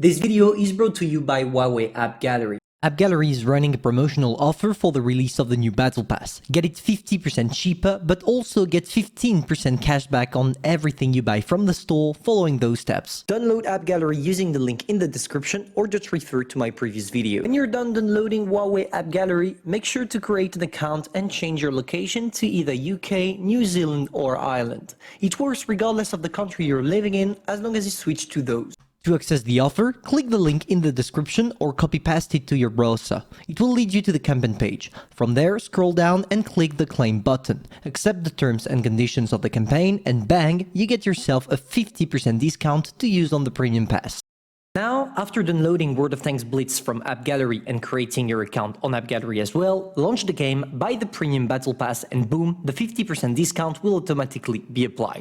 This video is brought to you by Huawei App Gallery. App Gallery is running a promotional offer for the release of the new Battle Pass. Get it 50% cheaper, but also get 15% cashback on everything you buy from the store following those steps. Download App Gallery using the link in the description or just refer to my previous video. When you're done downloading Huawei App Gallery, make sure to create an account and change your location to either UK, New Zealand or Ireland. It works regardless of the country you're living in as long as you switch to those. To access the offer, click the link in the description or copy-paste it to your browser. It will lead you to the campaign page. From there, scroll down and click the claim button. Accept the terms and conditions of the campaign and bang, you get yourself a 50% discount to use on the premium pass. Now, after downloading World of Tanks Blitz from App Gallery and creating your account on App Gallery as well, launch the game, buy the premium battle pass and boom, the 50% discount will automatically be applied.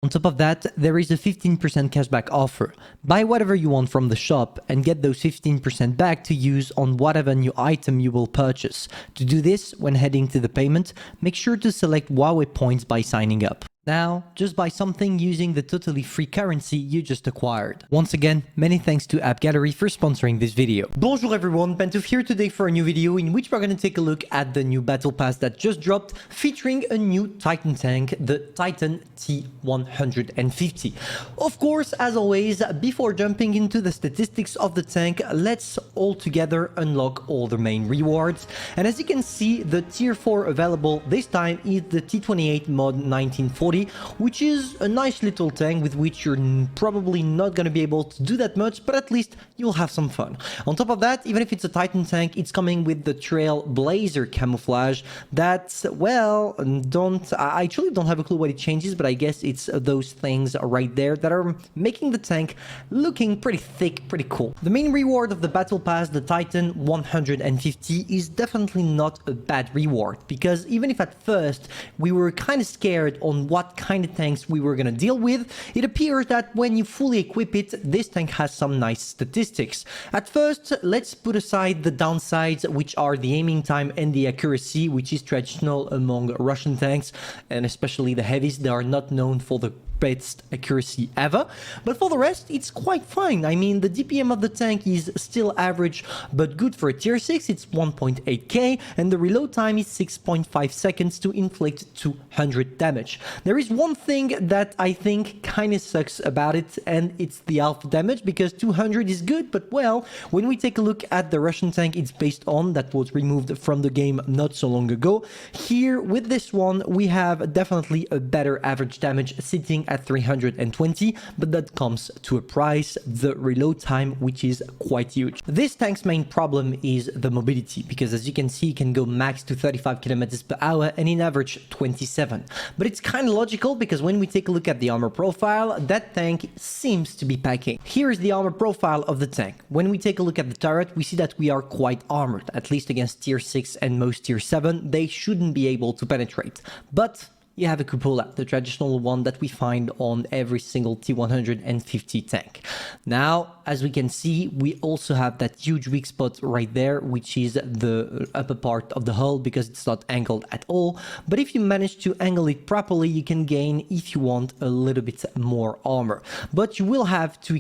On top of that, there is a 15% cashback offer. Buy whatever you want from the shop and get those 15% back to use on whatever new item you will purchase. To do this, when heading to the payment, make sure to select Huawei points by signing up. Now, just buy something using the totally free currency you just acquired. Once again, many thanks to App Gallery for sponsoring this video. Bonjour everyone, Pantoufleee here today for a new video in which we're going to take a look at the new battle pass that just dropped, featuring a new Titan tank, the Titan T-150. Of course, as always, before jumping into the statistics of the tank, let's all together unlock all the main rewards. And as you can see, the tier 4 available this time is the T28 mod 1940, which is a nice little tank with which you're probably not going to be able to do that much, but at least you'll have some fun. On top of that, even if it's a Titan tank, it's coming with the Trailblazer camouflage that, well, I truly don't have a clue what it changes, but I guess it's those things right there that are making the tank looking pretty thick, pretty cool. The main reward of the battle pass, the Titan 150, is definitely not a bad reward, because even if at first we were kind of scared on what kind of tanks we were going to deal with, it appears that when you fully equip it, this tank has some nice statistics. At first, let's put aside the downsides, which are the aiming time and the accuracy, which is traditional among Russian tanks, and especially the heavies. They are not known for the best accuracy ever, but for the rest it's quite fine. I mean, the DPM of the tank is still average but good for a tier 6. It's 1.8k and the reload time is 6.5 seconds to inflict 200 damage. There is one thing that I think kind of sucks about it, and it's the alpha damage, because 200 is good, but well, when we take a look at the Russian tank it's based on, that was removed from the game not so long ago, here with this one we have definitely a better average damage, sitting at 320, but that comes to a price, the reload time, which is quite huge. This tank's main problem is the mobility, because as you can see, it can go max to 35 kilometers per hour and in average 27. But it's kind of logical, because when we take a look at the armor profile, that tank seems to be packing. Here is the armor profile of the tank. When we take a look at the turret, we see that we are quite armored, at least against tier 6 and most tier 7. They shouldn't be able to penetrate. But you have a cupola, the traditional one that we find on every single T-150 tank. Now, as we can see, we also have that huge weak spot right there, which is the upper part of the hull, because it's not angled at all. But if you manage to angle it properly, you can gain, if you want, a little bit more armor. But you will have to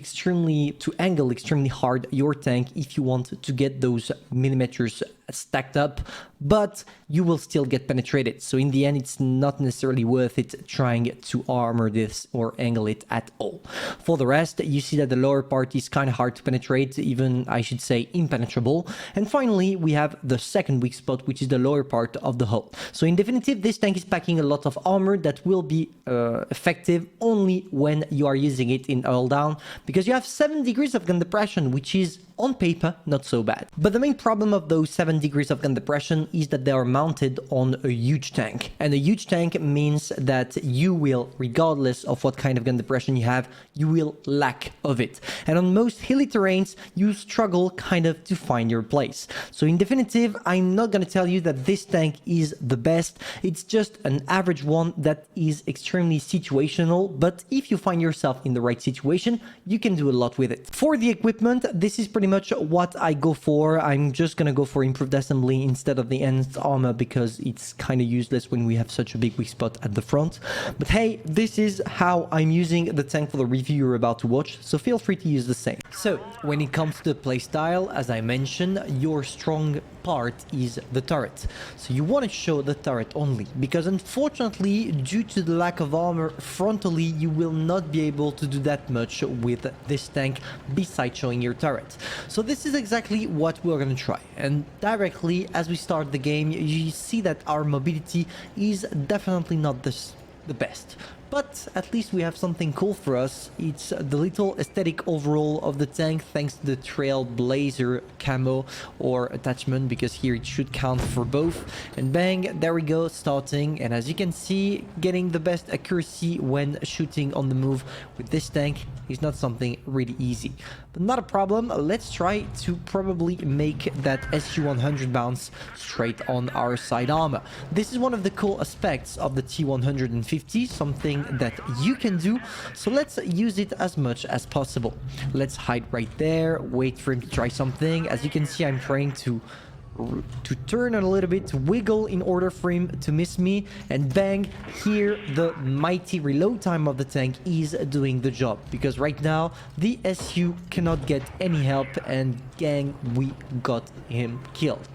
angle extremely hard your tank if you want to get those millimeters stacked up, but you will still get penetrated. So in the end, it's not necessarily worth it trying to armor this or angle it at all. For the rest, you see that the lower part is kind of hard to penetrate, even I should say impenetrable. And finally, we have the second weak spot, which is the lower part of the hull. So in definitive, this tank is packing a lot of armor that will be effective only when you are using it in hull down, because you have 7 degrees of gun depression, which is on paper not so bad. But the main problem of those 7 degrees of gun depression is that they are mounted on a huge tank, and a huge tank means that you will, regardless of what kind of gun depression you have, you will lack of it. And on most hilly terrains you struggle kind of to find your place. So in definitive, I'm not gonna tell you that this tank is the best. It's just an average one that is extremely situational, but if you find yourself in the right situation, you can do a lot with it. For the equipment, this is pretty much what I go for. I'm just gonna go for improved improved assembly instead of the enhanced armor because it's kind of useless when we have such a big weak spot at the front. But hey, this is how I'm using the tank for the review you're about to watch, so feel free to use the same. So when it comes to the playstyle, as I mentioned, your strong part is the turret. So you want to show the turret only, because unfortunately, due to the lack of armor frontally, you will not be able to do that much with this tank besides showing your turret. So this is exactly what we're going to try. And directly as we start the game, you see that our mobility is definitely not the best. But at least we have something cool for us. It's the little aesthetic overall of the tank thanks to the Trailblazer camo or attachment, because here it should count for both. And bang, there we go, starting. And as you can see, getting the best accuracy when shooting on the move with this tank is not something really easy. But not a problem. Let's try to probably make that SU-100 bounce straight on our side armor. This is one of the cool aspects of the T-150, something that you can do, so let's use it as much as possible. Let's hide right there, wait for him to try something. As you can see, I'm trying to turn a little bit, to wiggle in order for him to miss me, and bang, here the mighty reload time of the tank is doing the job, because right now the SU cannot get any help, and gang, we got him killed.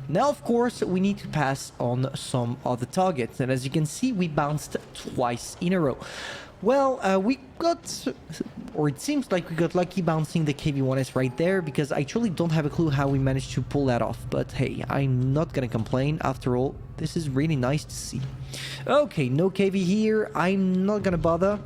Now of course we need to pass on some other targets, and as you can see, we bounced twice in a row. Well, we got, or it seems like we got lucky bouncing the KV-1S right there, because I truly don't have a clue how we managed to pull that off. But hey, I'm not gonna complain. After all, this is really nice to see. Okay, no KV here. I'm not gonna bother.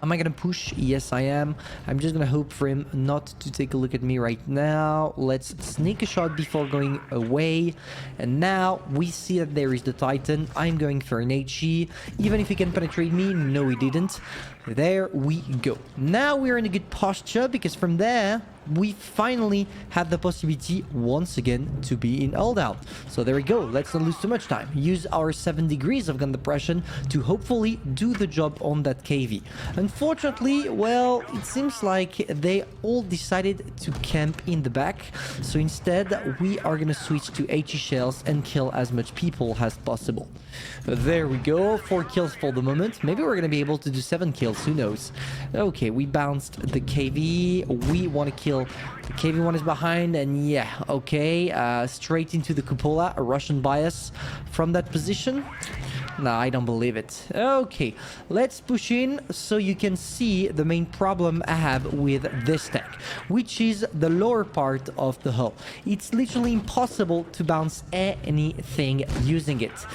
Am I gonna push? Yes, I am. I'm just gonna hope for him not to take a look at me right now. Let's sneak a shot before going away. And now we see that there is the Titan. I'm going for an HE. Even if he can penetrate me, no, he didn't. There we go. Now we're in a good posture, because from there we finally have the possibility once again to be in hold out. So there we go. Let's not lose too much time. Use our 7 degrees of gun depression to hopefully do the job on that KV. Unfortunately, well, it seems like they all decided to camp in the back. So instead, we are going to switch to HE shells and kill as much people as possible. There we go. 4 kills for the moment. Maybe we're going to be able to do 7 kills. Who knows? Okay, we bounced the KV. We want to kill the KV-1 is behind, and yeah, okay, straight into the cupola, a Russian bias from that position. No, I don't believe it. Okay, let's push in so you can see the main problem I have with this tank, which is the lower part of the hull. It's literally impossible to bounce anything using it.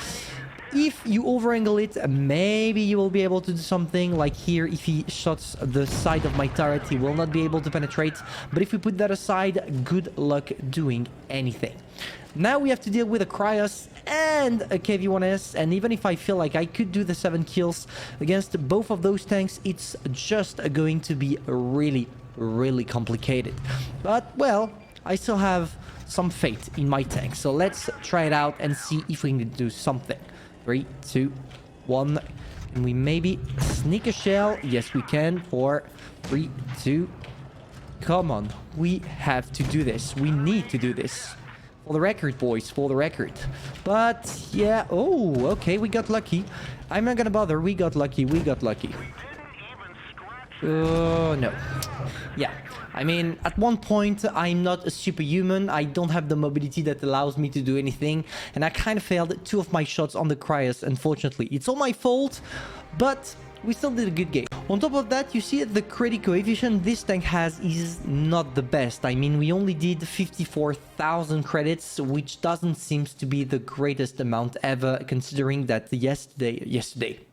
If you over-angle it, maybe you will be able to do something. Like here, if he shots the side of my turret, he will not be able to penetrate. But if we put that aside, good luck doing anything. Now we have to deal with a Cryos and a KV-1S, and even if I feel like I could do the 7 kills against both of those tanks, it's just going to be really, really complicated. But, well, I still have some faith in my tank. So let's try it out and see if we can do something. 3, 2, 1. Can we maybe sneak a shell? Yes, we can. 4, 3, 2. Come on. We have to do this. We need to do this. For the record, boys. For the record. But, yeah. Oh, okay. We got lucky. I'm not gonna bother. We got lucky. We got lucky. No. Yeah. I mean, at one point, I'm not a superhuman. I don't have the mobility that allows me to do anything. And I kind of failed 2 of my shots on the Cryos, unfortunately. It's all my fault, but we still did a good game. On top of that, you see the credit coefficient this tank has is not the best. I mean, we only did 54,000 credits, which doesn't seem to be the greatest amount ever, considering that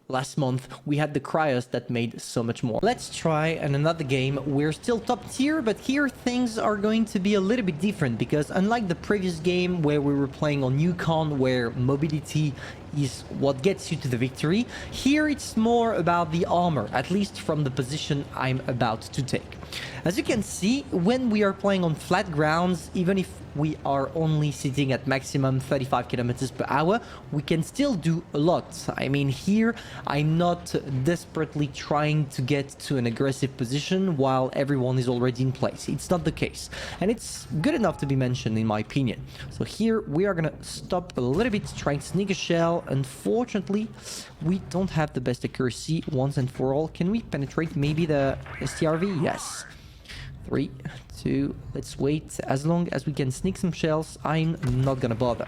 last month, we had the Cryos that made so much more. Let's try another game. We're still top tier, but here things are going to be a little bit different, because unlike the previous game where we were playing on Yukon, where mobility is what gets you to the victory. Here it's more about the armor, at least from the position I'm about to take. As you can see, when we are playing on flat grounds, even if we are only sitting at maximum 35 kilometers per hour, we can still do a lot. I mean, here I'm not desperately trying to get to an aggressive position while everyone is already in place. It's not the case, and it's good enough to be mentioned in my opinion. So here we are gonna stop a little bit, trying to sneak a shell. Unfortunately, we don't have the best accuracy once and for all. Can we penetrate maybe the STRV? Yes. 3, 2, let's wait. As long as we can sneak some shells, I'm not gonna bother.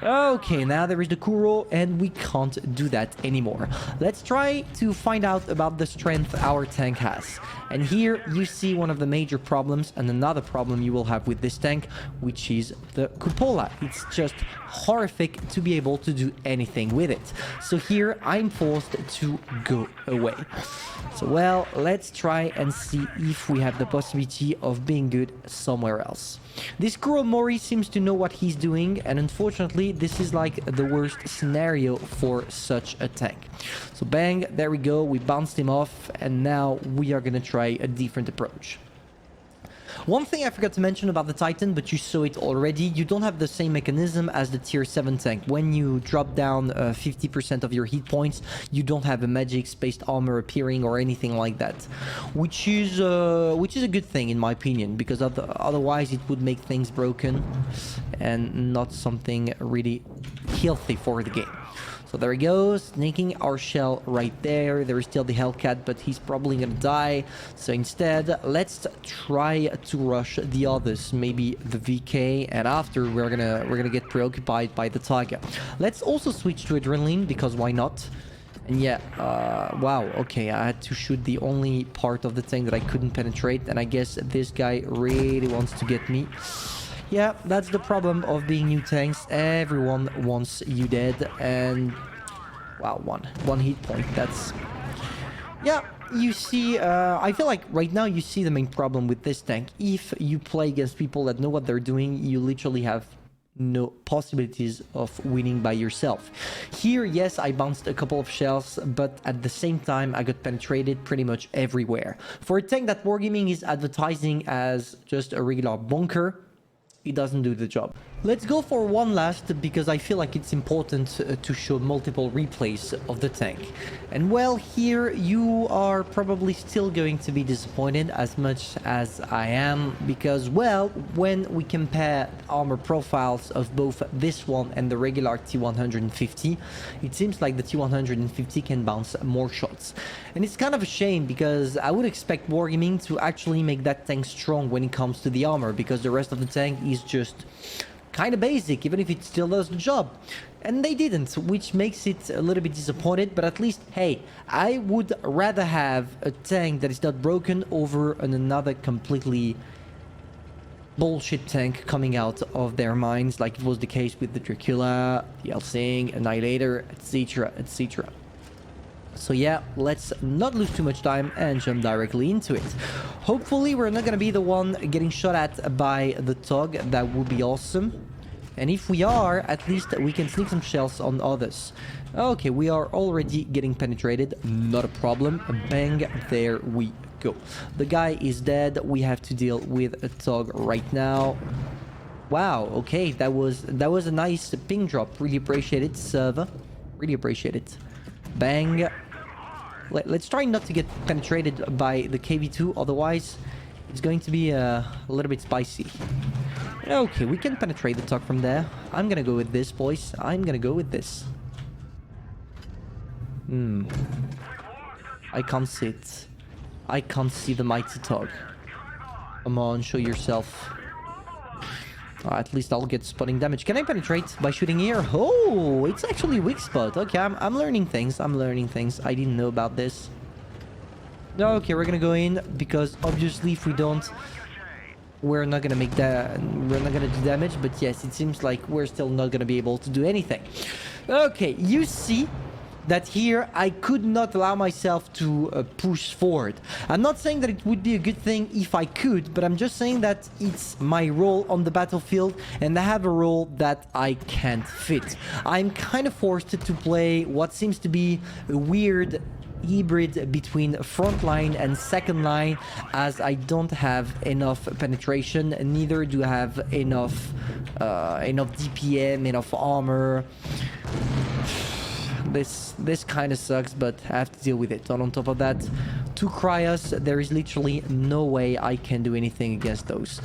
Okay, now there is the Kuro, and we can't do that anymore. Let's try to find out about the strength our tank has. And here you see one of the major problems, and another problem you will have with this tank, which is the cupola. It's just horrific to be able to do anything with it. So here I'm forced to go away. So well, let's try and see if we have the possibility of being good somewhere else. This Kuro Mori seems to know what he's doing, and unfortunately this is like the worst scenario for such a tank. So bang, there we go, we bounced him off, and now we are gonna try a different approach. One thing I forgot to mention about the Titan, but you saw it already, you don't have the same mechanism as the tier 7 tank. When you drop down 50% of your hit points, you don't have a magic spaced armor appearing or anything like that. Which is a good thing in my opinion, because otherwise it would make things broken and not something really healthy for the game. So there he goes, sneaking our shell right there. There is still the Hellcat, but he's probably gonna die. So instead, let's try to rush the others, maybe the VK, and after we're gonna get preoccupied by the Tiger. Let's also switch to Adrenaline, because why not? And yeah, wow, okay, I had to shoot the only part of the tank that I couldn't penetrate, and I guess this guy really wants to get me. Yeah, that's the problem of being new tanks. Everyone wants you dead, and wow, one hit point. That's, yeah, you see, I feel like right now you see the main problem with this tank. If you play against people that know what they're doing, you literally have no possibilities of winning by yourself. Here, yes, I bounced a couple of shells, but at the same time I got penetrated pretty much everywhere. For a tank that Wargaming is advertising as just a regular bunker, it doesn't do the job. Let's go for one last, because I feel like it's important to show multiple replays of the tank. And well, here you are probably still going to be disappointed as much as I am, because well, when we compare armor profiles of both this one and the regular T150, it seems like the T150 can bounce more shots. And it's kind of a shame, because I would expect Wargaming to actually make that tank strong when it comes to the armor, because the rest of the tank is just kind of basic, even if it still does the job. And they didn't, which makes it a little bit disappointed, but at least, hey, I would rather have a tank that is not broken over another completely bullshit tank coming out of their minds, like it was the case with the Dracula, the Helsing, Annihilator, etc, etc. So yeah, let's not lose too much time and jump directly into it. Hopefully we're not gonna be the one getting shot at by the Tog. That would be awesome. And if we are, at least we can sneak some shells on others. Okay, we are already getting penetrated. Not a problem. Bang, there we go. The guy is dead. We have to deal with a Tog right now. Wow, okay, that was a nice ping drop. Really appreciate it, server. Really appreciate it. Bang. Let's try not to get penetrated by the KV2, otherwise it's going to be a little bit spicy. Okay, we can penetrate the Tog from there. I'm gonna go with this, boys. I'm gonna go with this. I can't see it. I can't see the mighty Tog. Come on, show yourself. At least I'll get spotting damage. Can I penetrate by shooting here? Oh, it's actually weak spot. Okay, I'm learning things. I'm learning things. I didn't know about this. Okay, we're gonna go in, because obviously if we don't, we're not gonna make that. We're not gonna do damage. But yes, it seems like we're still not gonna be able to do anything. Okay, you see, that here I could not allow myself to push forward. I'm not saying that it would be a good thing if I could, but I'm just saying that it's my role on the battlefield and I have a role that I can't fit. I'm kind of forced to play what seems to be a weird hybrid between front line and second line, as I don't have enough penetration, neither do I have enough DPM, enough armor. This kind of sucks, but I have to deal with it. And on top of that, 2 cryos, there is literally no way I can do anything against those.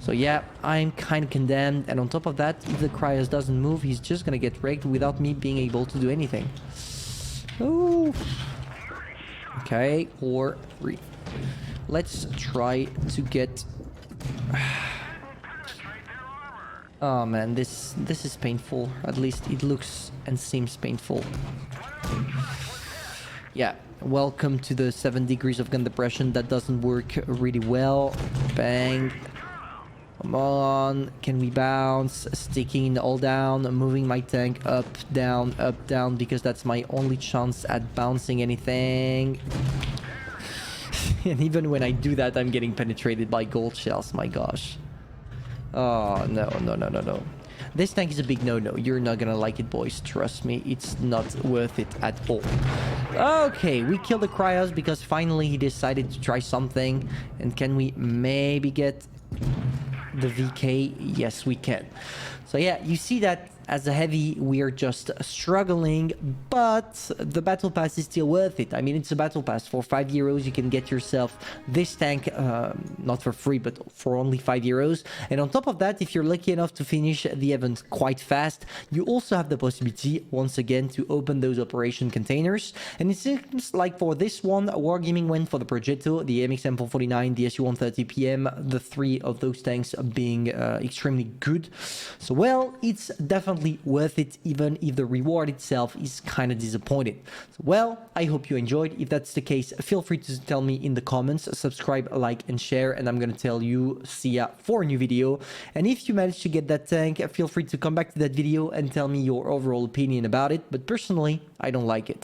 So yeah, I'm kind of condemned, and on top of that, if the cryos doesn't move, he's just gonna get wrecked without me being able to do anything. Oh. Okay, or 3. Let's try to get... Oh man, this is painful. At least it looks and seems painful. Yeah, welcome to the 7 degrees of gun depression. That doesn't work really well. Bang. Come on, can we bounce? Sticking all down, moving my tank up, down, because that's my only chance at bouncing anything. And even when I do that, I'm getting penetrated by gold shells, my gosh. Oh, no. This tank is a big no-no. You're not gonna like it, boys. Trust me, it's not worth it at all. Okay, we killed the cryos because finally he decided to try something. And can we maybe get the VK? Yes, we can. So yeah, you see that as a heavy, we are just struggling, but the battle pass is still worth it. I mean, it's a battle pass. For €5, you can get yourself this tank, not for free, but for only €5. And on top of that, if you're lucky enough to finish the event quite fast, you also have the possibility, once again, to open those operation containers. And it seems like for this one, Wargaming went for the Progetto, the MX-M449, the SU-130 PM, the 3 of those tanks being extremely good. So, well, it's definitely worth it, even if the reward itself is kind of disappointing. So, well, I hope you enjoyed. If that's the case, feel free to tell me in the comments, subscribe, like, and share, and I'm gonna tell you see ya for a new video. And if you managed to get that tank, feel free to come back to that video and tell me your overall opinion about it, but personally, I don't like it.